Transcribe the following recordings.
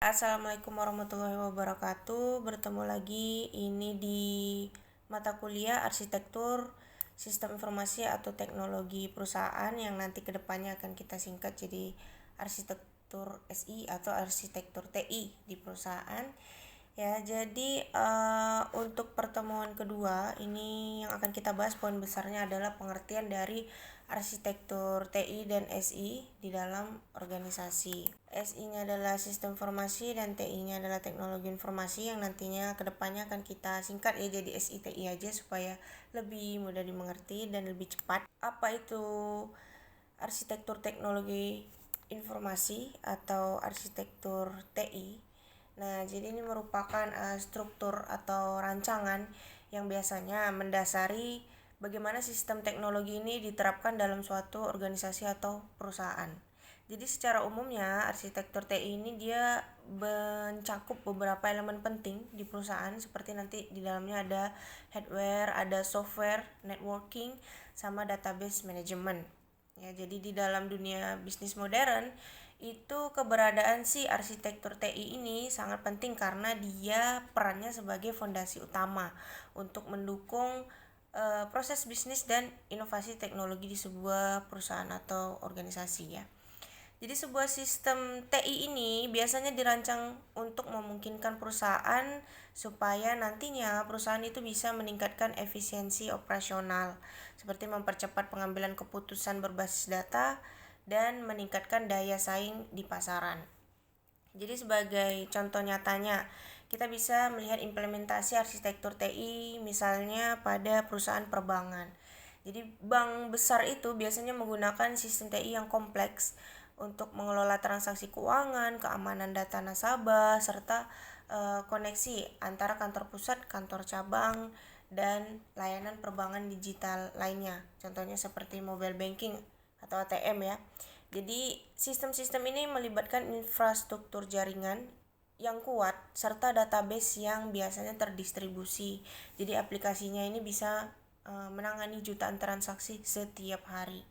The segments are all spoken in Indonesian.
Assalamualaikum warahmatullahi wabarakatuh. Bertemu lagi ini di mata kuliah Arsitektur Sistem Informasi atau Teknologi Perusahaan yang nanti kedepannya akan kita singkat jadi Arsitektur SI atau Arsitektur TI di perusahaan. Ya, jadi untuk pertemuan kedua ini yang akan kita bahas poin besarnya adalah pengertian dari arsitektur TI dan SI di dalam organisasi. SI-nya adalah sistem informasi dan TI-nya adalah teknologi informasi yang nantinya kedepannya akan kita singkat ya jadi SI-TI aja supaya lebih mudah dimengerti dan lebih cepat. Apa itu arsitektur teknologi informasi atau arsitektur TI? Nah, jadi ini merupakan struktur atau rancangan yang biasanya mendasari bagaimana sistem teknologi ini diterapkan dalam suatu organisasi atau perusahaan. Jadi secara umumnya arsitektur TI ini dia mencakup beberapa elemen penting di perusahaan seperti nanti di dalamnya ada hardware, ada software, networking, sama database management. Ya, jadi di dalam dunia bisnis modern itu keberadaan si arsitektur TI ini sangat penting karena dia perannya sebagai fondasi utama untuk mendukung proses bisnis dan inovasi teknologi di sebuah perusahaan atau organisasi ya. Jadi sebuah sistem TI ini biasanya dirancang untuk memungkinkan perusahaan supaya nantinya perusahaan itu bisa meningkatkan efisiensi operasional seperti mempercepat pengambilan keputusan berbasis data dan meningkatkan daya saing di pasaran. Jadi sebagai contoh nyatanya, kita bisa melihat implementasi arsitektur TI misalnya pada perusahaan perbankan. Jadi bank besar itu biasanya menggunakan sistem TI yang kompleks untuk mengelola transaksi keuangan, keamanan data nasabah, serta koneksi antara kantor pusat, kantor cabang, dan layanan perbankan digital lainnya. Contohnya seperti mobile banking atau ATM ya. Jadi sistem-sistem ini melibatkan infrastruktur jaringan yang kuat serta database yang biasanya terdistribusi. Jadi aplikasinya ini bisa menangani jutaan transaksi setiap hari.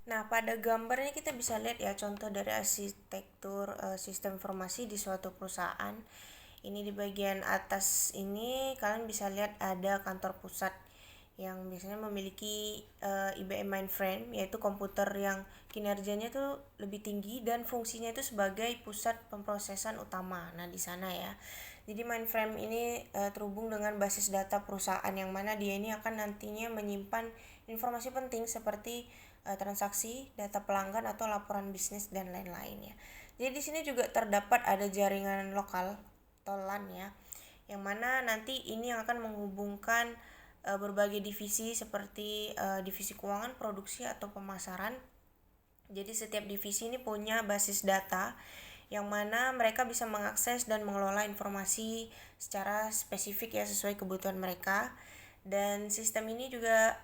Nah, pada gambar ini kita bisa lihat ya contoh dari arsitektur sistem informasi di suatu perusahaan. Ini di bagian atas ini kalian bisa lihat ada kantor pusat yang biasanya memiliki IBM mainframe, yaitu komputer yang kinerjanya tuh lebih tinggi dan fungsinya itu sebagai pusat pemrosesan utama. Nah, di sana ya. Jadi mainframe ini terhubung dengan basis data perusahaan yang mana dia ini akan nantinya menyimpan informasi penting seperti transaksi, data pelanggan atau laporan bisnis dan lain-lain ya. Jadi di sini juga terdapat ada jaringan lokal atau LAN ya, yang mana nanti ini yang akan menghubungkan berbagai divisi seperti divisi keuangan, produksi atau pemasaran. Jadi setiap divisi ini punya basis data yang mana mereka bisa mengakses dan mengelola informasi secara spesifik ya sesuai kebutuhan mereka. Dan sistem ini juga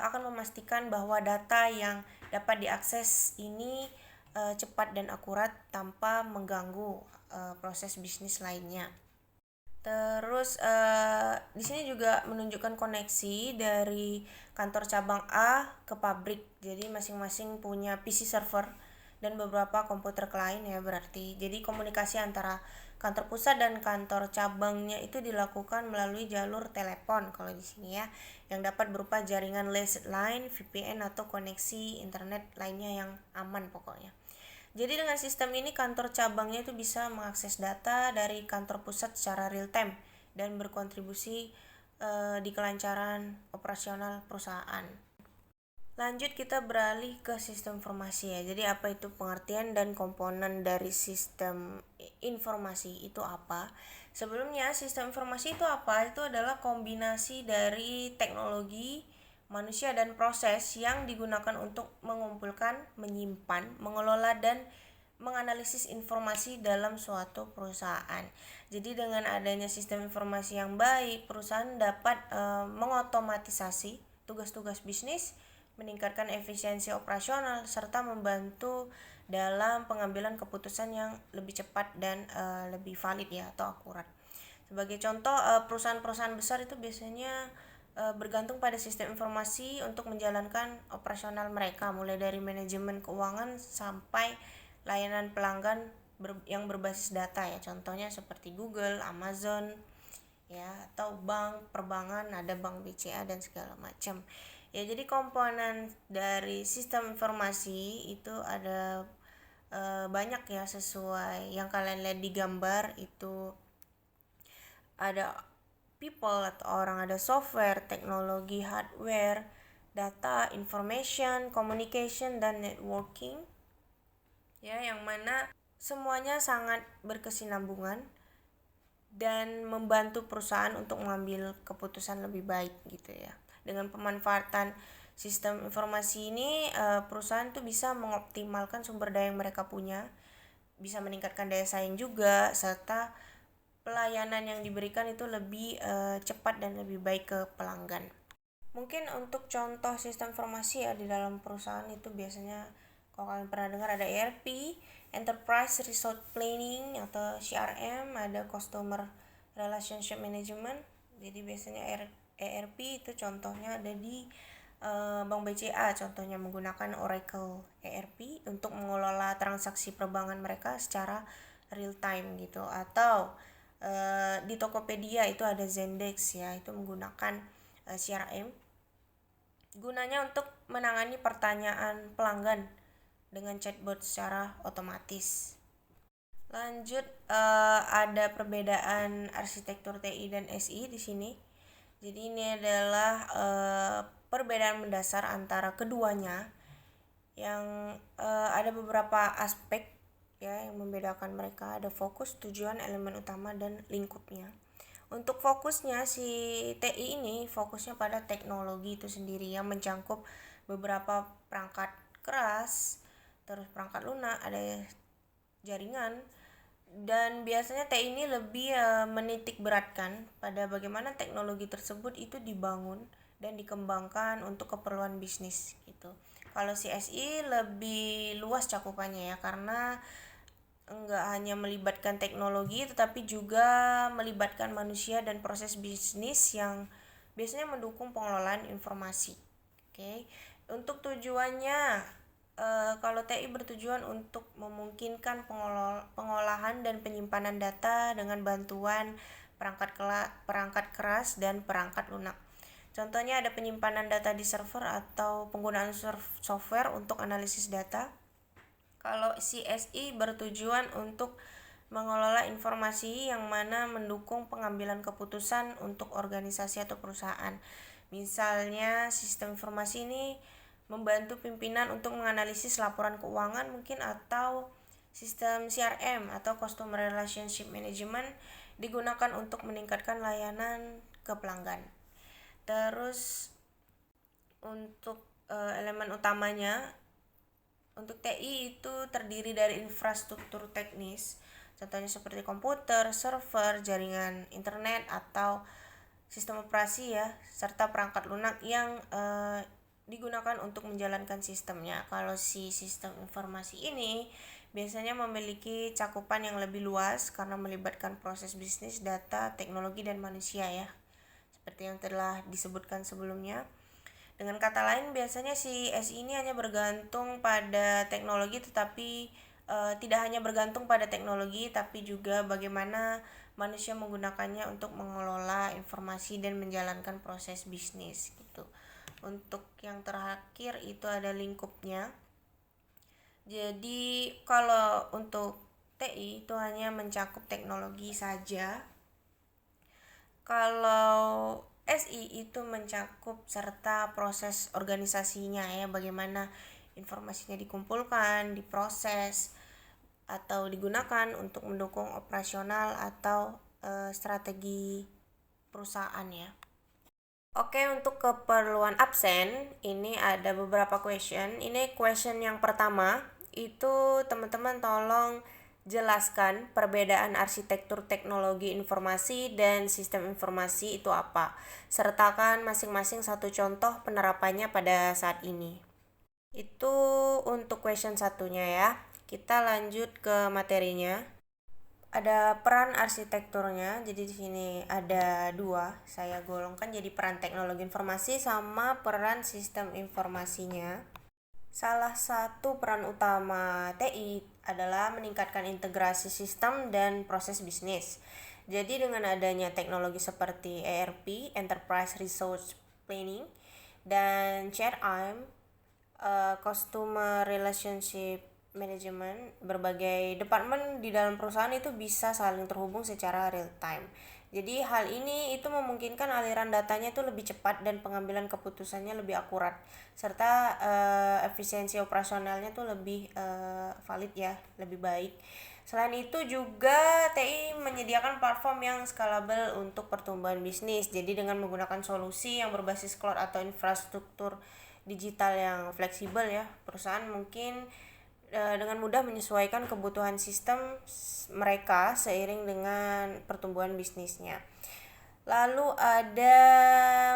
akan memastikan bahwa data yang dapat diakses ini cepat dan akurat tanpa mengganggu proses bisnis lainnya. Terus di sini juga menunjukkan koneksi dari kantor cabang A ke pabrik. Jadi masing-masing punya PC server dan beberapa komputer klien ya berarti. Jadi komunikasi antara kantor pusat dan kantor cabangnya itu dilakukan melalui jalur telepon kalau di sini ya, yang dapat berupa jaringan line, VPN atau koneksi internet lainnya yang aman pokoknya. Jadi dengan sistem ini kantor cabangnya itu bisa mengakses data dari kantor pusat secara real time dan berkontribusi di kelancaran operasional perusahaan. Lanjut kita beralih ke sistem informasi ya. Jadi apa itu pengertian dan komponen dari sistem informasi itu apa? Sebelumnya sistem informasi itu apa? Itu adalah kombinasi dari teknologi, manusia dan proses yang digunakan untuk mengumpulkan, menyimpan, mengelola dan menganalisis informasi dalam suatu perusahaan. Jadi dengan adanya sistem informasi yang baik, perusahaan dapat mengotomatisasi tugas-tugas bisnis, meningkatkan efisiensi operasional serta membantu dalam pengambilan keputusan yang lebih cepat dan lebih valid ya atau akurat. Sebagai contoh, perusahaan-perusahaan besar itu biasanya bergantung pada sistem informasi untuk menjalankan operasional mereka, mulai dari manajemen keuangan sampai layanan pelanggan yang berbasis data ya, contohnya seperti Google, Amazon ya, atau bank, perbankan, ada bank BCA dan segala macam ya. Jadi komponen dari sistem informasi itu ada banyak ya, sesuai yang kalian lihat di gambar itu. Ada people atau orang, ada software, teknologi, hardware, data, information, communication, dan networking ya, yang mana semuanya sangat berkesinambungan dan membantu perusahaan untuk mengambil keputusan lebih baik gitu ya. Dengan pemanfaatan sistem informasi ini, perusahaan tuh bisa mengoptimalkan sumber daya yang mereka punya, bisa meningkatkan daya saing juga, serta pelayanan yang diberikan itu lebih cepat dan lebih baik ke pelanggan. Mungkin untuk contoh sistem informasi ya di dalam perusahaan itu biasanya kalau kalian pernah dengar ada ERP, Enterprise Resource Planning atau CRM, ada Customer Relationship Management. Jadi biasanya ERP itu contohnya ada di Bank BCA, contohnya menggunakan Oracle ERP untuk mengelola transaksi perbankan mereka secara real time gitu. Atau di Tokopedia itu ada Zendesk ya, itu menggunakan CRM gunanya untuk menangani pertanyaan pelanggan dengan chatbot secara otomatis. Lanjut, ada perbedaan arsitektur TI dan SI di sini. Jadi ini adalah perbedaan mendasar antara keduanya, yang ada beberapa aspek ya yang membedakan mereka. Ada fokus, tujuan, elemen utama, dan lingkupnya. Untuk fokusnya, si TI ini fokusnya pada teknologi itu sendiri yang mencangkup beberapa perangkat keras, terus perangkat lunak, ada jaringan, dan biasanya TI ini lebih menitik beratkan pada bagaimana teknologi tersebut itu dibangun dan dikembangkan untuk keperluan bisnis gitu. Kalau si SI lebih luas cakupannya ya, karena enggak hanya melibatkan teknologi tetapi juga melibatkan manusia dan proses bisnis yang biasanya mendukung pengelolaan informasi. Oke. Untuk tujuannya, kalau TI bertujuan untuk memungkinkan pengolahan dan penyimpanan data dengan bantuan perangkat keras dan perangkat lunak. Contohnya ada penyimpanan data di server atau penggunaan software untuk analisis data. Kalau CSI bertujuan untuk mengelola informasi yang mana mendukung pengambilan keputusan untuk organisasi atau perusahaan. Misalnya sistem informasi ini membantu pimpinan untuk menganalisis laporan keuangan mungkin, atau sistem CRM atau Customer Relationship Management digunakan untuk meningkatkan layanan ke pelanggan. Terus untuk elemen utamanya, untuk TI itu terdiri dari infrastruktur teknis, contohnya seperti komputer, server, jaringan internet, atau sistem operasi ya, serta perangkat lunak yang digunakan untuk menjalankan sistemnya. Kalau si sistem informasi ini biasanya memiliki cakupan yang lebih luas karena melibatkan proses bisnis, data, teknologi, dan manusia ya, seperti yang telah disebutkan sebelumnya. Dengan kata lain, biasanya si SI ini hanya bergantung pada teknologi, tetapi tidak hanya bergantung pada teknologi, tapi juga bagaimana manusia menggunakannya untuk mengelola informasi dan menjalankan proses bisnis gitu. Untuk yang terakhir itu ada lingkupnya. Jadi kalau untuk TI itu hanya mencakup teknologi saja. Kalau SI itu mencakup serta proses organisasinya ya, bagaimana informasinya dikumpulkan, diproses, atau digunakan untuk mendukung operasional atau strategi perusahaan ya. Oke, untuk keperluan absen ini ada beberapa question. Ini question yang pertama, itu teman-teman tolong jelaskan perbedaan arsitektur teknologi informasi dan sistem informasi itu apa. Sertakan masing-masing satu contoh penerapannya pada saat ini. Itu untuk question satunya ya. Kita lanjut ke materinya. Ada peran arsitekturnya. Jadi di sini ada dua. Saya golongkan jadi peran teknologi informasi sama peran sistem informasinya. Salah satu peran utama TI adalah meningkatkan integrasi sistem dan proses bisnis. Jadi dengan adanya teknologi seperti ERP, Enterprise Resource Planning, dan CRM, Customer Relationship Management, berbagai departemen di dalam perusahaan itu bisa saling terhubung secara real time. Jadi hal ini itu memungkinkan aliran datanya itu lebih cepat dan pengambilan keputusannya lebih akurat, serta efisiensi operasionalnya tuh lebih valid ya, lebih baik. Selain itu juga TI menyediakan platform yang scalable untuk pertumbuhan bisnis. Jadi dengan menggunakan solusi yang berbasis cloud atau infrastruktur digital yang fleksibel ya, perusahaan mungkin dengan mudah menyesuaikan kebutuhan sistem mereka seiring dengan pertumbuhan bisnisnya. Lalu ada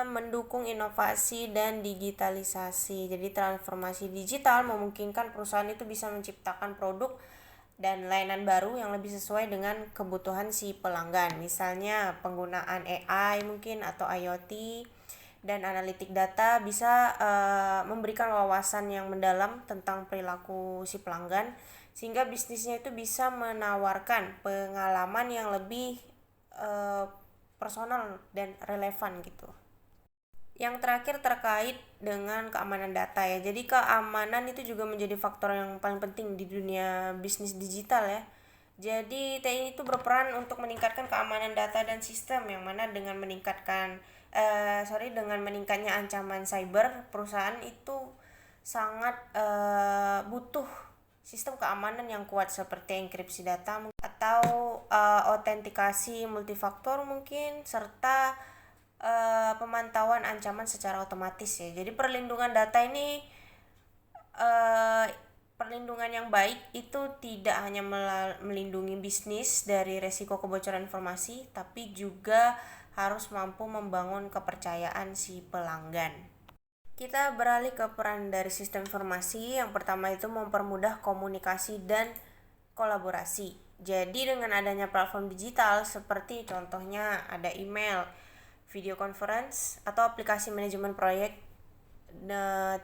mendukung inovasi dan digitalisasi. Jadi transformasi digital memungkinkan perusahaan itu bisa menciptakan produk dan layanan baru yang lebih sesuai dengan kebutuhan si pelanggan. Misalnya penggunaan AI mungkin atau IoT dan analitik data bisa memberikan wawasan yang mendalam tentang perilaku si pelanggan, sehingga bisnisnya itu bisa menawarkan pengalaman yang lebih personal dan relevan gitu. Yang terakhir terkait dengan keamanan data ya. Jadi keamanan itu juga menjadi faktor yang paling penting di dunia bisnis digital ya. Jadi TI itu berperan untuk meningkatkan keamanan data dan sistem, yang mana dengan dengan meningkatnya ancaman cyber, perusahaan itu sangat butuh sistem keamanan yang kuat seperti enkripsi data atau autentikasi multifaktor mungkin, serta pemantauan ancaman secara otomatis ya. Jadi perlindungan data ini perlindungan yang baik itu tidak hanya melindungi bisnis dari resiko kebocoran informasi, tapi juga harus mampu membangun kepercayaan si pelanggan. Kita beralih ke peran dari sistem informasi. Yang pertama itu mempermudah komunikasi dan kolaborasi. Jadi dengan adanya platform digital seperti contohnya ada email, video conference, atau aplikasi manajemen proyek,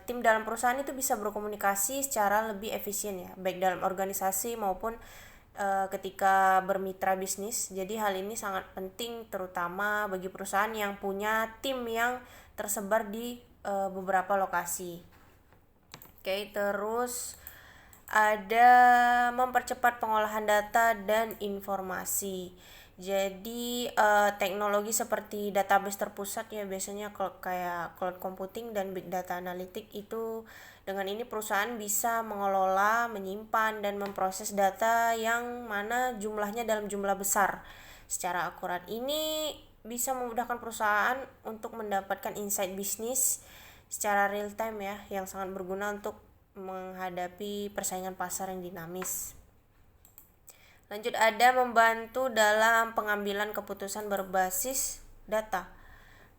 tim dalam perusahaan itu bisa berkomunikasi secara lebih efisien ya, baik dalam organisasi maupun ketika bermitra bisnis. Jadi hal ini sangat penting terutama bagi perusahaan yang punya tim yang tersebar di beberapa lokasi. Oke, terus ada mempercepat pengolahan data dan informasi. Jadi teknologi seperti database terpusat ya, biasanya kayak cloud computing dan big data analytic itu, dengan ini perusahaan bisa mengelola, menyimpan, dan memproses data yang mana jumlahnya dalam jumlah besar secara akurat. Ini bisa memudahkan perusahaan untuk mendapatkan insight bisnis secara real time ya, yang sangat berguna untuk menghadapi persaingan pasar yang dinamis. Lanjut ada membantu dalam pengambilan keputusan berbasis data.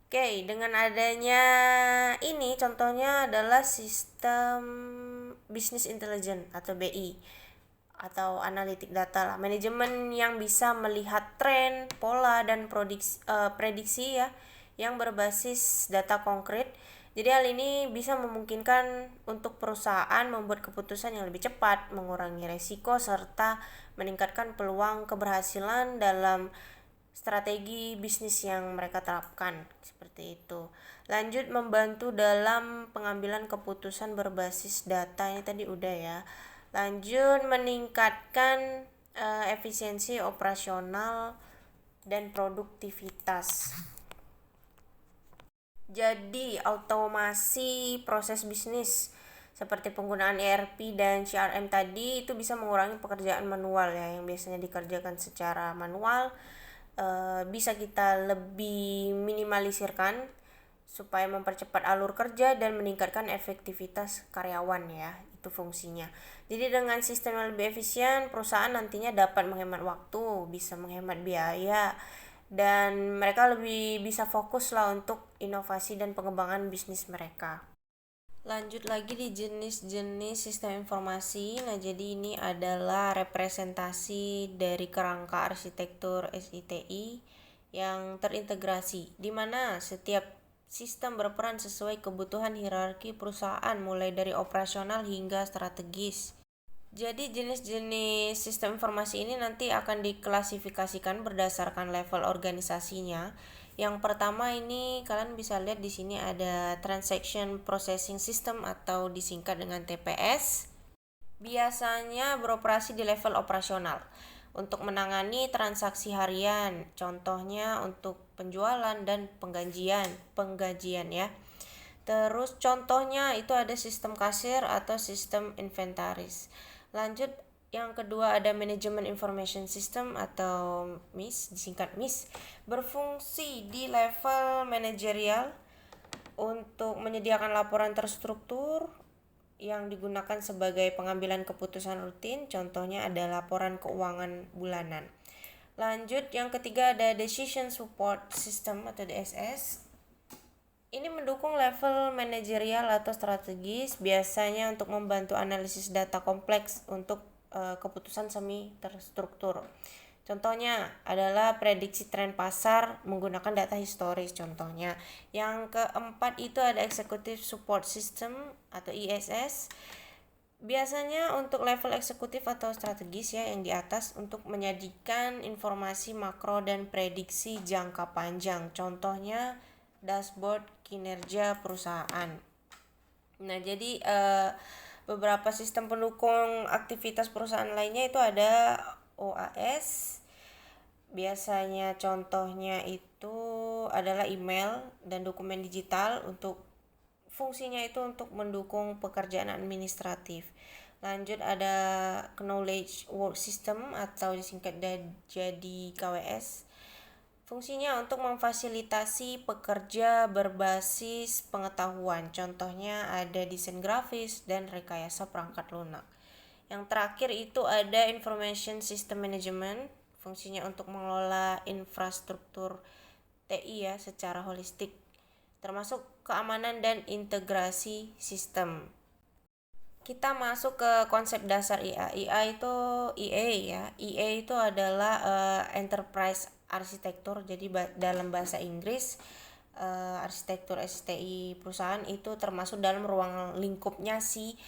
Oke, dengan adanya ini contohnya adalah sistem business intelligence atau BI atau analitik data lah. Manajemen yang bisa melihat tren, pola, dan prediksi ya, yang berbasis data konkret. Jadi hal ini bisa memungkinkan untuk perusahaan membuat keputusan yang lebih cepat, mengurangi resiko, serta meningkatkan peluang keberhasilan dalam strategi bisnis yang mereka terapkan. Seperti itu. Lanjut membantu dalam pengambilan keputusan berbasis data, ini tadi udah ya. Lanjut meningkatkan efisiensi operasional dan produktivitas. Jadi automasi proses bisnis seperti penggunaan ERP dan CRM tadi itu bisa mengurangi pekerjaan manual ya, yang biasanya dikerjakan secara manual, bisa kita lebih minimalisirkan supaya mempercepat alur kerja dan meningkatkan efektivitas karyawan ya, itu fungsinya. Jadi dengan sistem yang lebih efisien, perusahaan nantinya dapat menghemat waktu, bisa menghemat biaya, dan mereka lebih bisa fokus lah untuk inovasi dan pengembangan bisnis mereka. Lanjut lagi di jenis-jenis sistem informasi. Nah, jadi ini adalah representasi dari kerangka arsitektur SITI yang terintegrasi, di mana setiap sistem berperan sesuai kebutuhan hierarki perusahaan mulai dari operasional hingga strategis. Jadi jenis-jenis sistem informasi ini nanti akan diklasifikasikan berdasarkan level organisasinya. Yang pertama ini kalian bisa lihat di sini ada Transaction Processing System atau disingkat dengan TPS. Biasanya beroperasi di level operasional untuk menangani transaksi harian, contohnya untuk penjualan dan penggajian ya. Terus contohnya itu ada sistem kasir atau sistem inventaris. Lanjut yang kedua ada Management Information System atau MIS, disingkat MIS, berfungsi di level manajerial untuk menyediakan laporan terstruktur yang digunakan sebagai pengambilan keputusan rutin, contohnya ada laporan keuangan bulanan. Lanjut yang ketiga ada Decision Support System atau DSS. Ini mendukung level manajerial atau strategis, biasanya untuk membantu analisis data kompleks untuk keputusan semi terstruktur. Contohnya adalah prediksi tren pasar menggunakan data historis contohnya. Yang keempat itu ada Executive Support System atau ESS. Biasanya untuk level eksekutif atau strategis ya yang di atas untuk menyajikan informasi makro dan prediksi jangka panjang. Contohnya dashboard kinerja perusahaan. Nah, jadi beberapa sistem pendukung aktivitas perusahaan lainnya itu ada OAS. Biasanya contohnya itu adalah email dan dokumen digital untuk fungsinya itu untuk mendukung pekerjaan administratif. Lanjut ada Knowledge Work System atau disingkat jadi KWS. Fungsinya untuk memfasilitasi pekerja berbasis pengetahuan. Contohnya ada desain grafis dan rekayasa perangkat lunak. Yang terakhir itu ada Information System Management. Fungsinya untuk mengelola infrastruktur TI ya secara holistik, termasuk keamanan dan integrasi sistem. Kita masuk ke konsep dasar IA. IA itu EA ya. EA itu adalah Enterprise Architecture. Jadi dalam bahasa Inggris arsitektur STI perusahaan itu termasuk dalam ruang lingkupnya si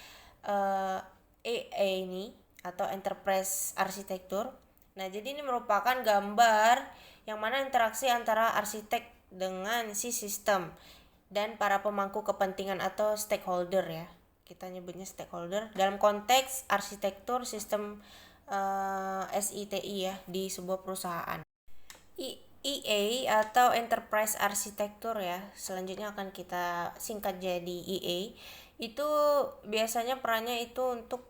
EA ini atau Enterprise Architecture. Nah, jadi ini merupakan gambar yang mana interaksi antara arsitek dengan si sistem dan para pemangku kepentingan atau stakeholder ya. Kita nyebutnya stakeholder dalam konteks arsitektur sistem SITI ya di sebuah perusahaan. EA atau Enterprise Architecture ya, selanjutnya akan kita singkat jadi EA. Itu biasanya perannya itu untuk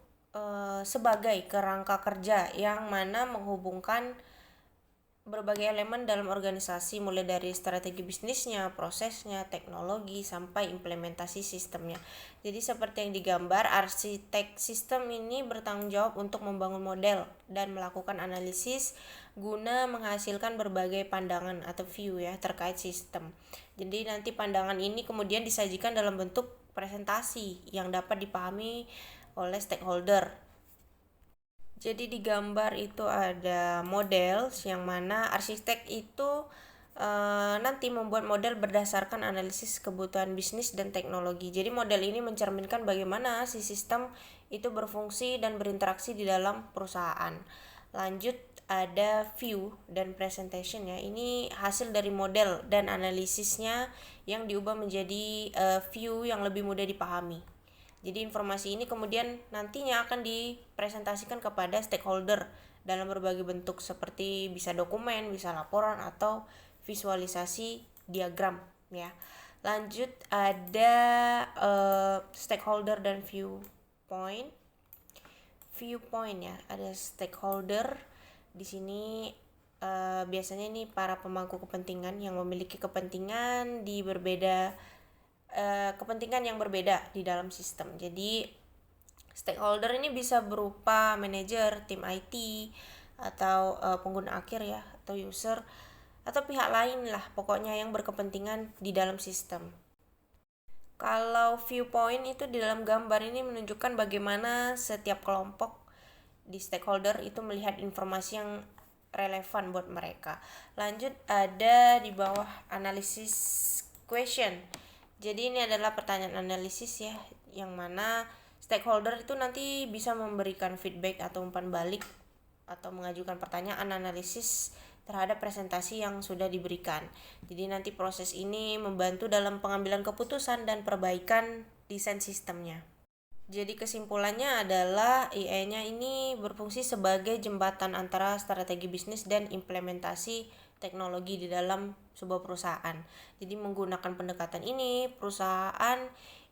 sebagai kerangka kerja yang mana menghubungkan berbagai elemen dalam organisasi mulai dari strategi bisnisnya, prosesnya, teknologi sampai implementasi sistemnya. Jadi seperti yang digambar, arsitek sistem ini bertanggung jawab untuk membangun model dan melakukan analisis guna menghasilkan berbagai pandangan atau view ya terkait sistem. Jadi nanti pandangan ini kemudian disajikan dalam bentuk presentasi yang dapat dipahami oleh stakeholder. Jadi di gambar itu ada model yang mana arsitek itu nanti membuat model berdasarkan analisis kebutuhan bisnis dan teknologi. Jadi model ini mencerminkan bagaimana si sistem itu berfungsi dan berinteraksi di dalam perusahaan. Lanjut ada view dan presentation ya. Ini hasil dari model dan analisisnya yang diubah menjadi view yang lebih mudah dipahami. Jadi informasi ini kemudian nantinya akan dipresentasikan kepada stakeholder dalam berbagai bentuk seperti bisa dokumen, bisa laporan atau visualisasi diagram ya. Lanjut ada stakeholder dan viewpoint. Viewpoint ya, ada stakeholder di sini biasanya ini para pemangku kepentingan yang memiliki kepentingan di kepentingan yang berbeda di dalam sistem. Jadi stakeholder ini bisa berupa manajer, tim IT atau pengguna akhir ya atau user atau pihak lain lah pokoknya yang berkepentingan di dalam sistem. Kalau viewpoint itu di dalam gambar ini menunjukkan bagaimana setiap kelompok di stakeholder itu melihat informasi yang relevan buat mereka. Lanjut ada di bawah analisis question. Jadi ini adalah pertanyaan analisis ya, yang mana Stakeholder itu nanti bisa memberikan feedback atau umpan balik atau mengajukan pertanyaan analisis terhadap presentasi yang sudah diberikan. Jadi nanti proses ini membantu dalam pengambilan keputusan dan perbaikan desain sistemnya. Jadi kesimpulannya adalah IE-nya ini berfungsi sebagai jembatan antara strategi bisnis dan implementasi teknologi di dalam sebuah perusahaan. Jadi menggunakan pendekatan ini, perusahaan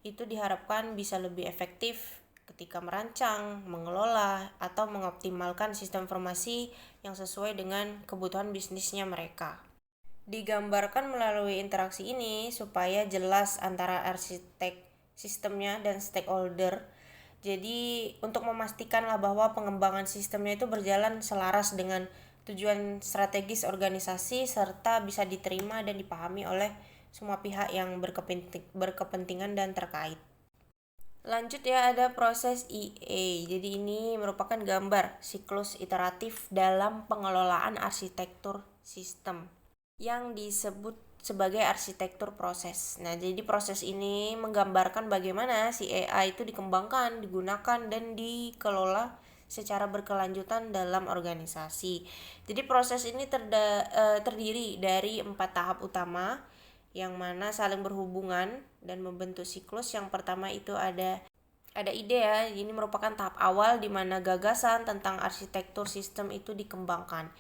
itu diharapkan bisa lebih efektif ketika merancang, mengelola, atau mengoptimalkan sistem informasi yang sesuai dengan kebutuhan bisnisnya mereka. Digambarkan melalui interaksi ini supaya jelas antara arsitek sistemnya dan stakeholder. Jadi untuk memastikanlah bahwa pengembangan sistemnya itu berjalan selaras dengan tujuan strategis organisasi serta bisa diterima dan dipahami oleh semua pihak yang berkepentingan dan terkait. Lanjut ya, ada proses EA. Jadi ini merupakan gambar siklus iteratif dalam pengelolaan arsitektur sistem yang disebut sebagai arsitektur proses. Nah, jadi proses ini menggambarkan bagaimana si AI itu dikembangkan, digunakan, dan dikelola secara berkelanjutan dalam organisasi. Jadi proses ini terdiri dari 4 tahap utama yang mana saling berhubungan dan membentuk siklus. Yang pertama itu ada ide ya. Ini merupakan tahap awal di mana gagasan tentang arsitektur sistem itu dikembangkan.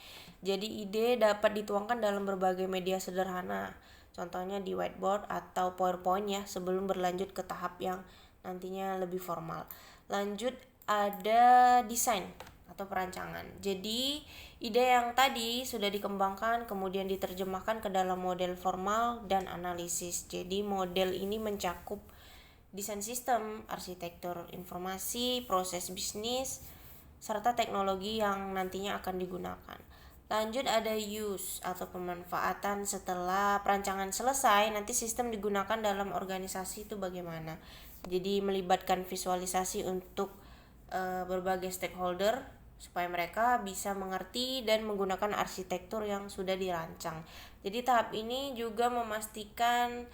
Jadi ide dapat dituangkan dalam berbagai media sederhana, contohnya di whiteboard atau PowerPoint ya, sebelum berlanjut ke tahap yang nantinya lebih formal. Lanjut ada desain atau perancangan. Jadi ide yang tadi sudah dikembangkan kemudian diterjemahkan ke dalam model formal dan analisis. Jadi model ini mencakup desain sistem, arsitektur informasi, proses bisnis, serta teknologi yang nantinya akan digunakan. Lanjut ada use atau pemanfaatan. Setelah perancangan selesai, nanti sistem digunakan dalam organisasi itu bagaimana. Jadi melibatkan visualisasi untuk berbagai stakeholder supaya mereka bisa mengerti dan menggunakan arsitektur yang sudah dirancang. Jadi tahap ini juga memastikan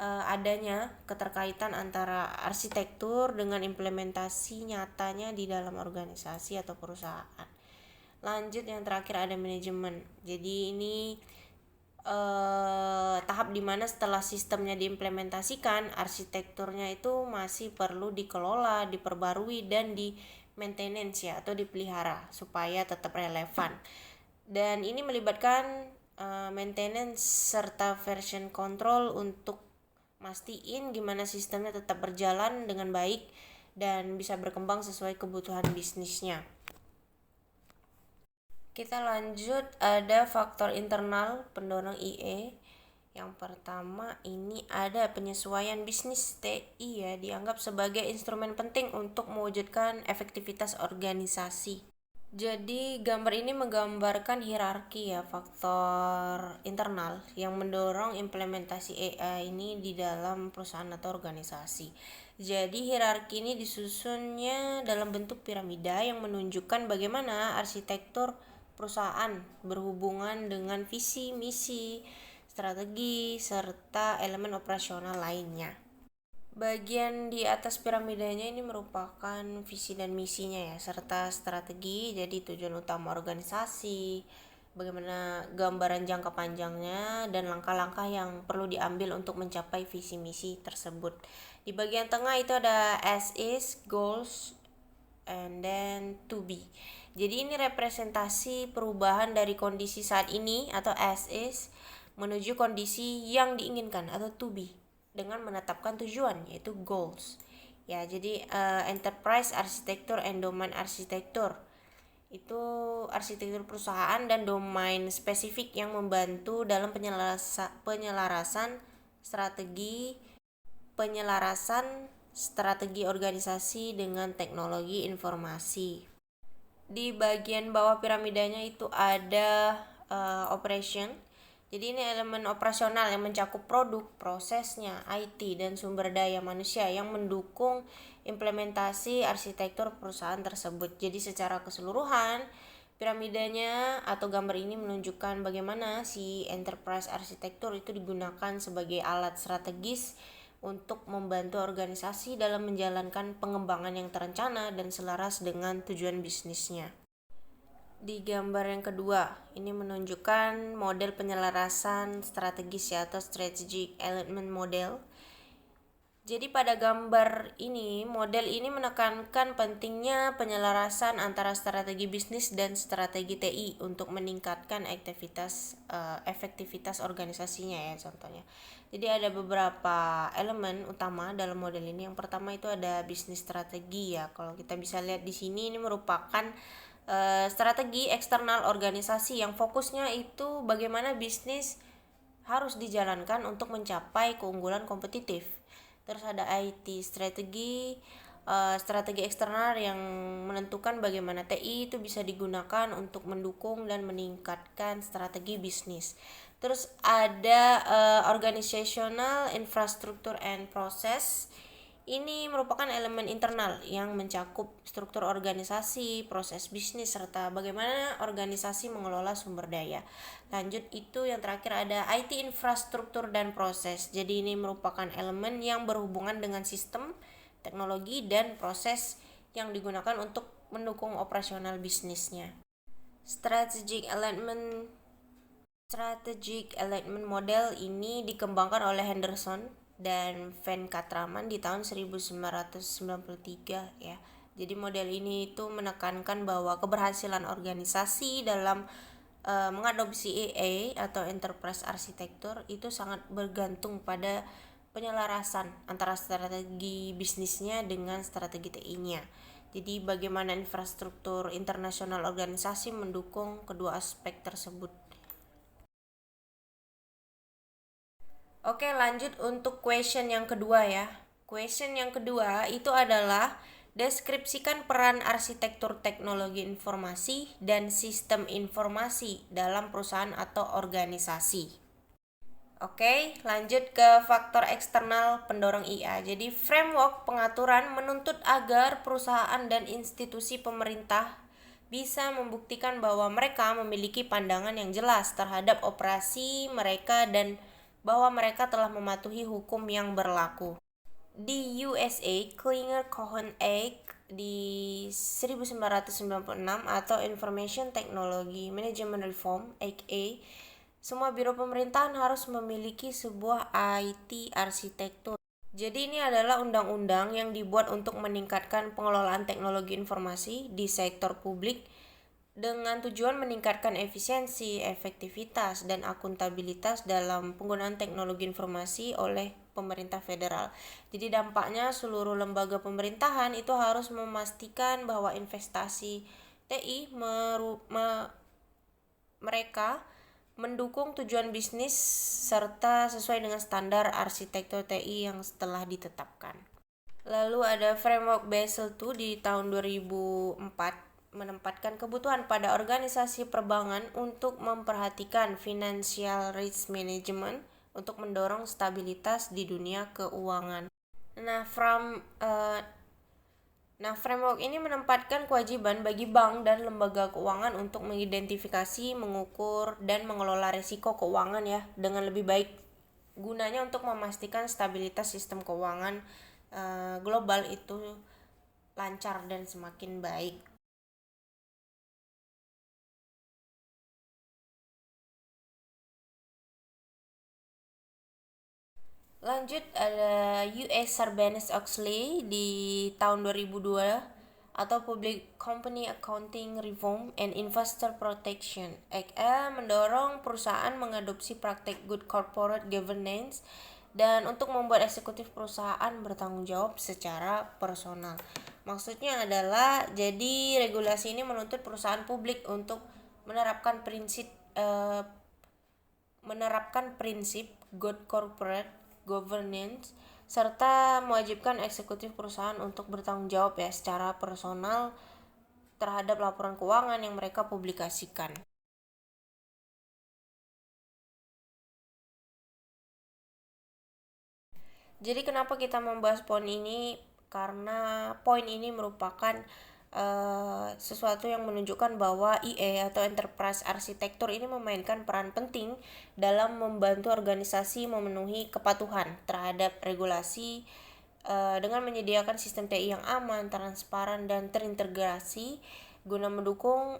adanya keterkaitan antara arsitektur dengan implementasi nyatanya di dalam organisasi atau perusahaan. Lanjut yang terakhir ada manajemen. Jadi ini tahap dimana setelah sistemnya diimplementasikan, arsitekturnya itu masih perlu dikelola, diperbarui, dan di maintenance ya atau dipelihara supaya tetap relevan. Dan ini melibatkan maintenance serta version control untuk mastiin gimana sistemnya tetap berjalan dengan baik dan bisa berkembang sesuai kebutuhan bisnisnya. Kita lanjut, ada faktor internal pendorong IE. Yang pertama ini ada penyesuaian bisnis. TI ya dianggap sebagai instrumen penting untuk mewujudkan efektivitas organisasi. Jadi gambar ini menggambarkan hierarki ya, faktor internal yang mendorong implementasi AI ini di dalam perusahaan atau organisasi. Jadi hierarki ini disusunnya dalam bentuk piramida yang menunjukkan bagaimana arsitektur perusahaan berhubungan dengan visi, misi, strategi, serta elemen operasional lainnya. Bagian di atas piramidanya ini merupakan visi dan misinya ya, serta strategi, jadi tujuan utama organisasi, bagaimana gambaran jangka panjangnya, dan langkah-langkah yang perlu diambil untuk mencapai visi misi tersebut. Di bagian tengah itu ada as is, goals, and then to be. Jadi ini representasi perubahan dari kondisi saat ini atau as is menuju kondisi yang diinginkan atau to be, dengan menetapkan tujuan yaitu goals. Ya, jadi enterprise arsitektur and domain arsitektur itu arsitektur perusahaan dan domain spesifik yang membantu dalam penyelarasan strategi organisasi dengan teknologi informasi. Di bagian bawah piramidanya itu ada operation. Jadi ini elemen operasional yang mencakup produk, prosesnya, IT, dan sumber daya manusia yang mendukung implementasi arsitektur perusahaan tersebut. Jadi secara keseluruhan, piramidanya atau gambar ini menunjukkan bagaimana si enterprise arsitektur itu digunakan sebagai alat strategis untuk membantu organisasi dalam menjalankan pengembangan yang terencana dan selaras dengan tujuan bisnisnya. Di gambar yang kedua, ini menunjukkan model penyelarasan strategis atau strategic alignment model. Jadi pada gambar ini, model ini menekankan pentingnya penyelarasan antara strategi bisnis dan strategi TI untuk meningkatkan efektivitas organisasinya ya contohnya. Jadi ada beberapa elemen utama dalam model ini. Yang pertama itu ada bisnis strategi ya. Kalau kita bisa lihat di sini, ini merupakan strategi eksternal organisasi yang fokusnya itu bagaimana bisnis harus dijalankan untuk mencapai keunggulan kompetitif. Terus ada IT strategi, strategi eksternal yang menentukan bagaimana TI itu bisa digunakan untuk mendukung dan meningkatkan strategi bisnis. Terus ada organizational infrastructure and process. Ini merupakan elemen internal yang mencakup struktur organisasi, proses bisnis, serta bagaimana organisasi mengelola sumber daya. Lanjut itu yang terakhir ada IT infrastruktur dan proses. Jadi ini merupakan elemen yang berhubungan dengan sistem, teknologi, dan proses yang digunakan untuk mendukung operasional bisnisnya. Strategic alignment model ini dikembangkan oleh Henderson dan Van Catraman di tahun 1993 ya. Jadi model ini itu menekankan bahwa keberhasilan organisasi dalam mengadopsi EA atau Enterprise Architecture itu sangat bergantung pada penyelarasan antara strategi bisnisnya dengan strategi TI-nya. Jadi bagaimana infrastruktur internasional organisasi mendukung kedua aspek tersebut. Oke, lanjut untuk question yang kedua ya. Question yang kedua itu adalah deskripsikan peran arsitektur teknologi informasi dan sistem informasi dalam perusahaan atau organisasi. Oke, lanjut ke faktor eksternal pendorong IA. Jadi framework pengaturan menuntut agar perusahaan dan institusi pemerintah bisa membuktikan bahwa mereka memiliki pandangan yang jelas terhadap operasi mereka dan bahwa mereka telah mematuhi hukum yang berlaku. Di USA, Klinger-Cohen Act di 1996 atau Information Technology Management Reform Act A, semua biro pemerintahan harus memiliki sebuah IT arsitektur. Jadi ini adalah undang-undang yang dibuat untuk meningkatkan pengelolaan teknologi informasi di sektor publik dengan tujuan meningkatkan efisiensi, efektivitas, dan akuntabilitas dalam penggunaan teknologi informasi oleh pemerintah federal. Jadi dampaknya seluruh lembaga pemerintahan itu harus memastikan bahwa investasi TI mereka mendukung tujuan bisnis serta sesuai dengan standar arsitektur TI yang setelah ditetapkan. Lalu ada framework Basel II di tahun 2004 menempatkan kebutuhan pada organisasi perbankan untuk memperhatikan financial risk management untuk mendorong stabilitas di dunia keuangan. Framework ini menempatkan kewajiban bagi bank dan lembaga keuangan untuk mengidentifikasi, mengukur, dan mengelola risiko keuangan ya dengan lebih baik. Gunanya untuk memastikan stabilitas sistem keuangan global itu lancar dan semakin baik. Lanjut ada US Sarbanes-Oxley di tahun 2002 atau Public Company Accounting Reform and Investor Protection Act mendorong perusahaan mengadopsi praktek good corporate governance dan untuk membuat eksekutif perusahaan bertanggung jawab secara personal. Maksudnya adalah jadi regulasi ini menuntut perusahaan publik untuk menerapkan prinsip good corporate governance serta mewajibkan eksekutif perusahaan untuk bertanggung jawab ya secara personal terhadap laporan keuangan yang mereka publikasikan. Jadi kenapa kita membahas poin ini? Karena poin ini merupakan sesuatu yang menunjukkan bahwa IE atau Enterprise Architecture ini memainkan peran penting dalam membantu organisasi memenuhi kepatuhan terhadap regulasi dengan menyediakan sistem TI yang aman, transparan, dan terintegrasi guna mendukung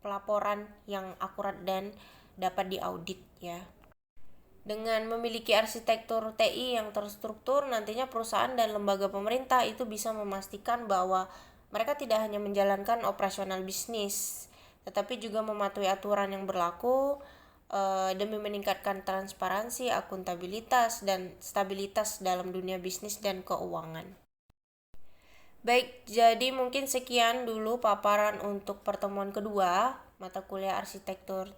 pelaporan yang akurat dan dapat diaudit ya. Dengan memiliki arsitektur TI yang terstruktur, nantinya perusahaan dan lembaga pemerintah itu bisa memastikan bahwa mereka tidak hanya menjalankan operasional bisnis, tetapi juga mematuhi aturan yang berlaku demi meningkatkan transparansi, akuntabilitas, dan stabilitas dalam dunia bisnis dan keuangan. Baik, jadi mungkin sekian dulu paparan untuk pertemuan kedua mata kuliah arsitektur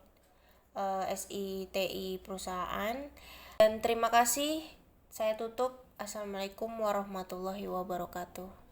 SITI perusahaan. Dan terima kasih. Saya tutup. Assalamualaikum warahmatullahi wabarakatuh.